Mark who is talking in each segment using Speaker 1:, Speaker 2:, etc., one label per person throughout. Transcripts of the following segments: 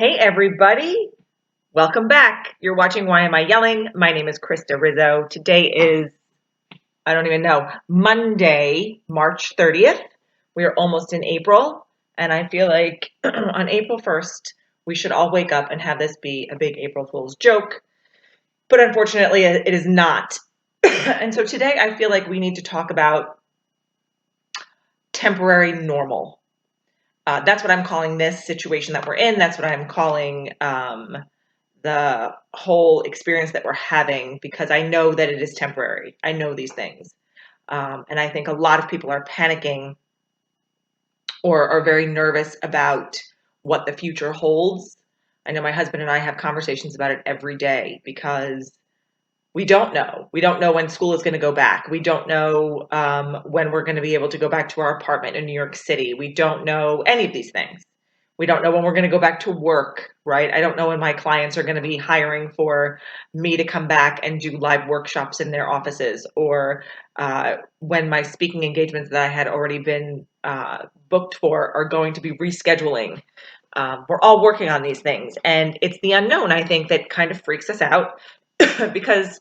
Speaker 1: Hey, everybody. Welcome back. You're watching Why Am I Yelling? My name is Krista Rizzo. Today is, I don't even know, Monday, March 30th. We are almost in April, and I feel like on April 1st, we should all wake up and have this be a big April Fool's joke. But unfortunately, it is not. And so today, I feel like we need to talk about temporary normal. That's what I'm calling this situation that we're in. That's what I'm calling the whole experience that we're having, because I know that it is temporary. I know these things. And I think a lot of people are panicking or are very nervous about what the future holds. I know my husband and I have conversations about it every day because we don't know. We don't know when school is going to go back. We don't know when we're going to be able to go back to our apartment in New York City. We don't know any of these things. We don't know when we're going to go back to work, right? I don't know when my clients are going to be hiring for me to come back and do live workshops in their offices, or when my speaking engagements that I had already been booked for are going to be rescheduling. We're all working on these things, and it's the unknown, I think, that kind of freaks us out because,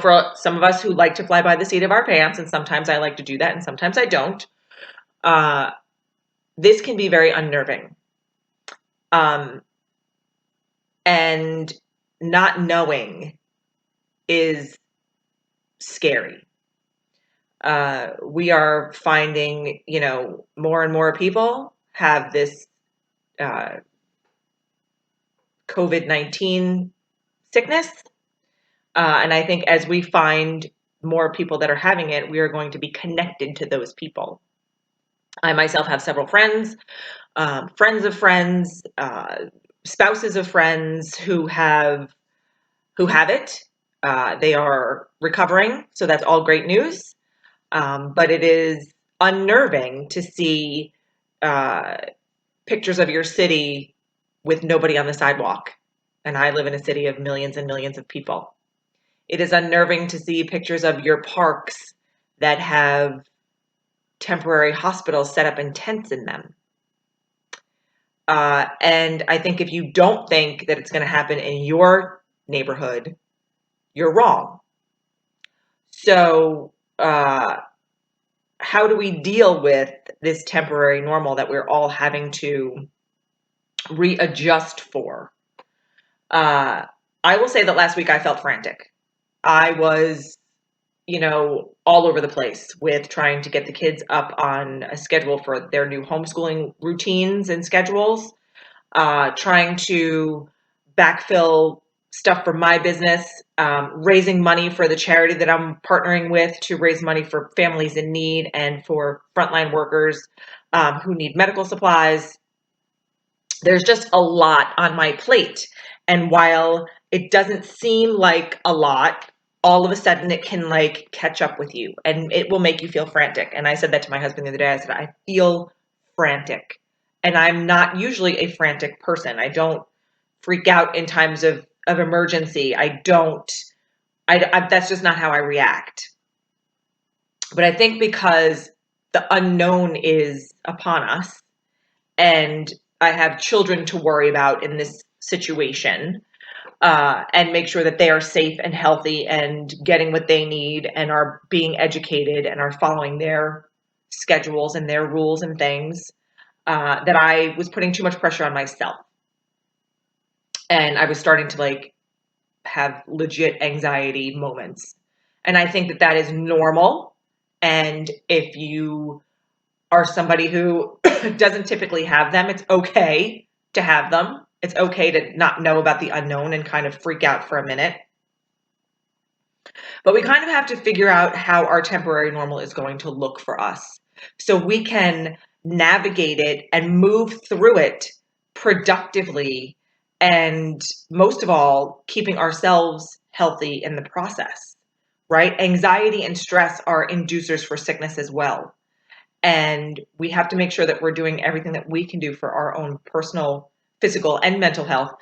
Speaker 1: for some of us who like to fly by the seat of our pants, and sometimes I like to do that and sometimes I don't, this can be very unnerving. And not knowing is scary. We are finding, more and more people have this COVID-19 sickness. And I think as we find more people that are having it, we are going to be connected to those people. I myself have several friends, friends of friends, spouses of friends who have it. They are recovering, so that's all great news. But it is unnerving to see pictures of your city with nobody on the sidewalk. And I live in a city of millions and millions of people. It is unnerving to see pictures of your parks that have temporary hospitals set up in tents in them. And I think if you don't think that it's going to happen in your neighborhood, you're wrong. So, how do we deal with this temporary normal that we're all having to readjust for? I will say that last week I felt frantic. I was, all over the place with trying to get the kids up on a schedule for their new homeschooling routines and schedules, trying to backfill stuff for my business, raising money for the charity that I'm partnering with to raise money for families in need and for frontline workers who need medical supplies. There's just a lot on my plate. And while it doesn't seem like a lot, all of a sudden it can catch up with you and it will make you feel frantic. And I said that to my husband the other day. I said, I feel frantic. And I'm not usually a frantic person. I don't freak out in times of emergency. That's just not how I react. But I think because the unknown is upon us and I have children to worry about in this situation, and make sure that they are safe and healthy and getting what they need and are being educated and are following their schedules and their rules and things, that I was putting too much pressure on myself. And I was starting to have legit anxiety moments. And I think that that is normal. And if you are somebody who doesn't typically have them, it's okay to have them. It's okay to not know about the unknown and kind of freak out for a minute. But we kind of have to figure out how our temporary normal is going to look for us so we can navigate it and move through it productively, and most of all, keeping ourselves healthy in the process, right? Anxiety and stress are inducers for sickness as well. And we have to make sure that we're doing everything that we can do for our own personal, physical, and mental health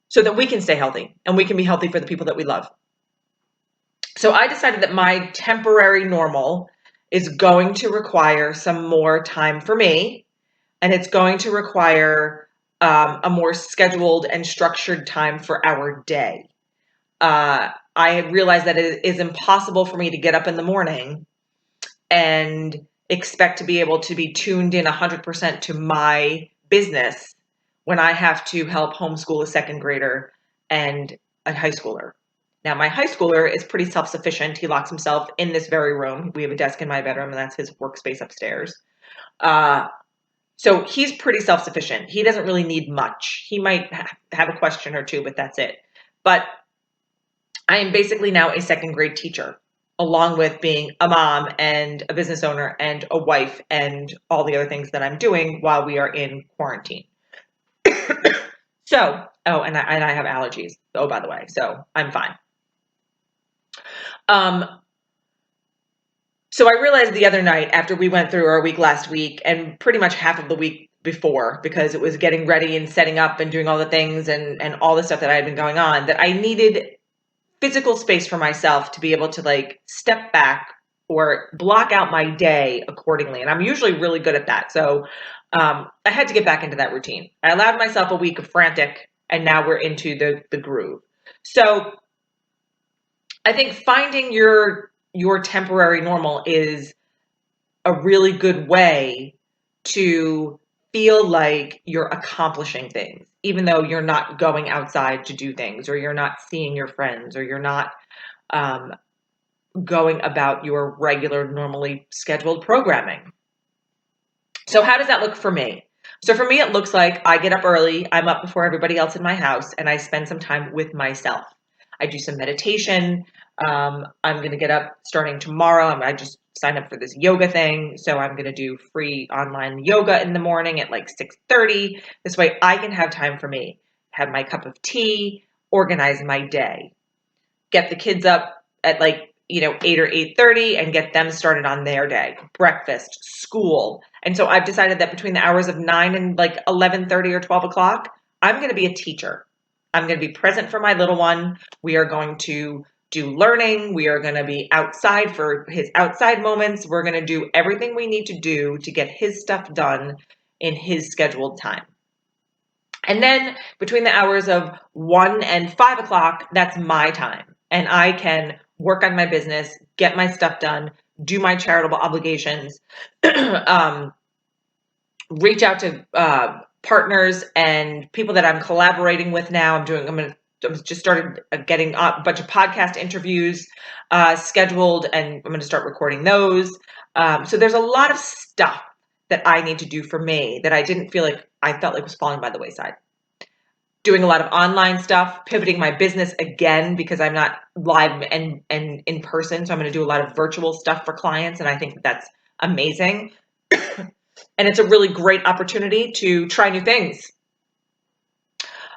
Speaker 1: so that we can stay healthy and we can be healthy for the people that we love. So I decided that my temporary normal is going to require some more time for me, and it's going to require a more scheduled and structured time for our day. I realized that it is impossible for me to get up in the morning and expect to be able to be tuned in 100% to my business when I have to help homeschool a second grader and a high schooler. Now, my high schooler is pretty self-sufficient. He locks himself in this very room. We have a desk in my bedroom, and that's his workspace upstairs. So he's pretty self-sufficient. He doesn't really need much. He might have a question or two, but that's it. But I am basically now a second grade teacher, along with being a mom and a business owner and a wife and all the other things that I'm doing while we are in quarantine. So, and I have allergies. Oh, by the way, so I'm fine. So I realized the other night after we went through our week last week and pretty much half of the week before, because it was getting ready and setting up and doing all the things and all the stuff that I had been going on, that I needed physical space for myself to be able to like step back or block out my day accordingly. And I'm usually really good at that. So I had to get back into that routine. I allowed myself a week of frantic, and now we're into the groove. So I think finding your temporary normal is a really good way to feel like you're accomplishing things, even though you're not going outside to do things, or you're not seeing your friends, or you're not going about your regular, normally scheduled programming. So how does that look for me? So for me, it looks like I get up early. I'm up before everybody else in my house, and I spend some time with myself. I do some meditation. I'm going to get up starting tomorrow. I just signed up for this yoga thing. So I'm going to do free online yoga in the morning at like 6:30. This way I can have time for me, have my cup of tea, organize my day, get the kids up at like 8 or 8:30 and get them started on their day, breakfast, school. And so I've decided that between the hours of 9 and like 11:30 or 12 o'clock, I'm going to be a teacher. I'm going to be present for my little one. We are going to do learning. We are going to be outside for his outside moments. We're going to do everything we need to do to get his stuff done in his scheduled time. And then between the hours of 1 and 5 o'clock, that's my time. And I can work on my business, get my stuff done, do my charitable obligations, reach out to partners and people that I'm collaborating with now. I'm just started getting a bunch of podcast interviews scheduled, and I'm going to start recording those. So there's a lot of stuff that I need to do for me that I felt like was falling by the wayside. Doing a lot of online stuff, pivoting my business again because I'm not live and in person. So I'm going to do a lot of virtual stuff for clients, and I think that's amazing. And it's a really great opportunity to try new things.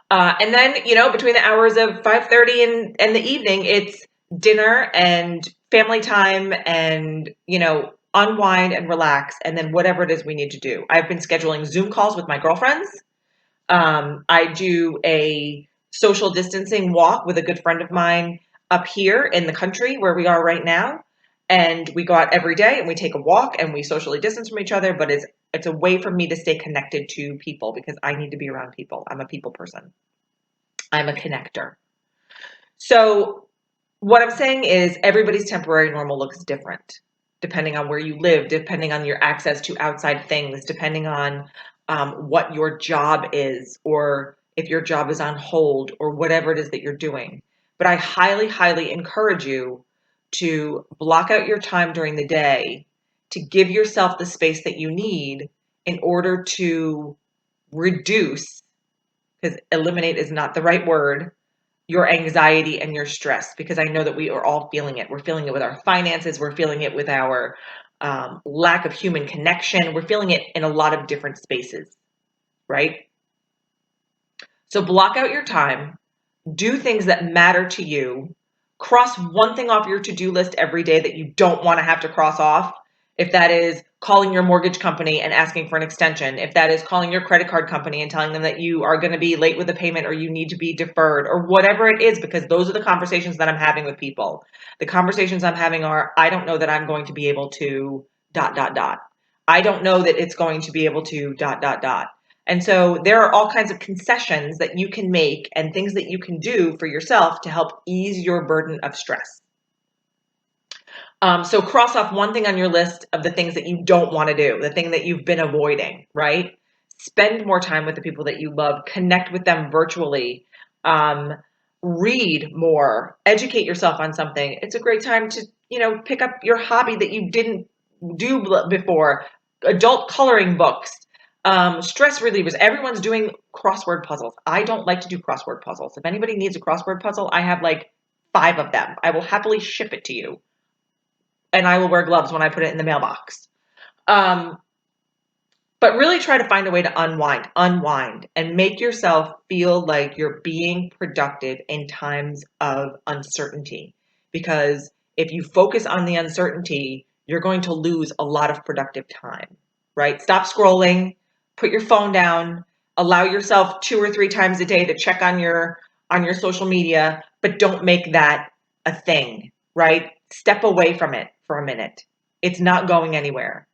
Speaker 1: And then, between the hours of 5:30 and the evening, it's dinner and family time and, unwind and relax. And then whatever it is we need to do. I've been scheduling Zoom calls with my girlfriends. I do a social distancing walk with a good friend of mine up here in the country where we are right now. And we go out every day and we take a walk and we socially distance from each other, but it's a way for me to stay connected to people because I need to be around people. I'm a people person. I'm a connector. So what I'm saying is everybody's temporary normal looks different depending on where you live, depending on your access to outside things, depending on what your job is, or if your job is on hold, or whatever it is that you're doing. But I highly, highly encourage you to block out your time during the day to give yourself the space that you need in order to reduce, because eliminate is not the right word, your anxiety and your stress, because I know that we are all feeling it. We're feeling it with our finances. We're feeling it with our lack of human connection. We're feeling it in a lot of different spaces, right? So block out your time, do things that matter to you, cross one thing off your to-do list every day that you don't want to have to cross off. If that is calling your mortgage company and asking for an extension, if that is calling your credit card company and telling them that you are going to be late with the payment or you need to be deferred or whatever it is, because those are the conversations that I'm having with people. The conversations I'm having are, I don't know that I'm going to be able to ... I don't know that it's going to be able to ... And so there are all kinds of concessions that you can make and things that you can do for yourself to help ease your burden of stress. So cross off one thing on your list of the things that you don't want to do, the thing that you've been avoiding, right? Spend more time with the people that you love, connect with them virtually, read more, educate yourself on something. It's a great time to, pick up your hobby that you didn't do before, adult coloring books, stress relievers. Everyone's doing crossword puzzles. I don't like to do crossword puzzles. If anybody needs a crossword puzzle, I have like 5 of them. I will happily ship it to you. And I will wear gloves when I put it in the mailbox. But really try to find a way to unwind, and make yourself feel like you're being productive in times of uncertainty. Because if you focus on the uncertainty, you're going to lose a lot of productive time, right? Stop scrolling, put your phone down, allow yourself 2 or 3 times a day to check on your social media, but don't make that a thing, right? Step away from it for a minute. It's not going anywhere.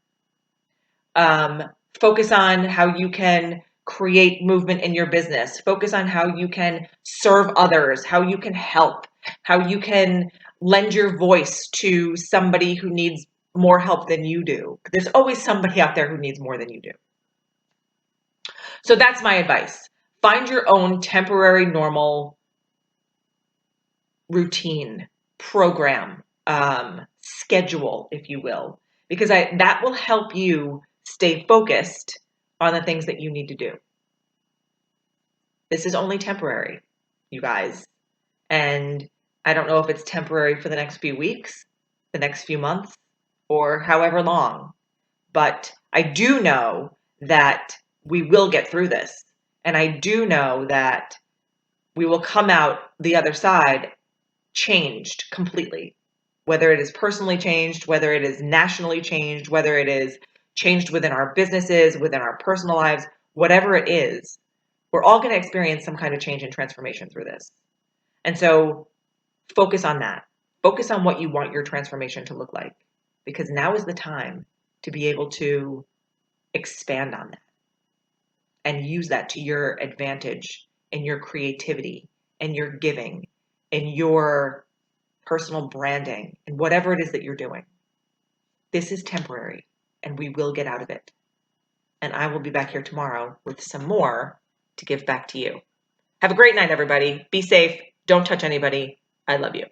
Speaker 1: Focus on how you can create movement in your business. Focus on how you can serve others, how you can help, how you can lend your voice to somebody who needs more help than you do. There's always somebody out there who needs more than you do. So that's my advice. Find your own temporary normal routine, program, schedule, if you will, because that will help you stay focused on the things that you need to do. This is only temporary, you guys. And I don't know if it's temporary for the next few weeks, the next few months, or however long. But I do know that we will get through this. And I do know that we will come out the other side changed completely. Whether it is personally changed, whether it is nationally changed, whether it is changed within our businesses, within our personal lives, whatever it is, we're all going to experience some kind of change and transformation through this. And so focus on that. Focus on what you want your transformation to look like, because now is the time to be able to expand on that and use that to your advantage in your creativity and your giving and your personal branding and whatever it is that you're doing. This is temporary and we will get out of it. And I will be back here tomorrow with some more to give back to you. Have a great night, everybody. Be safe. Don't touch anybody. I love you.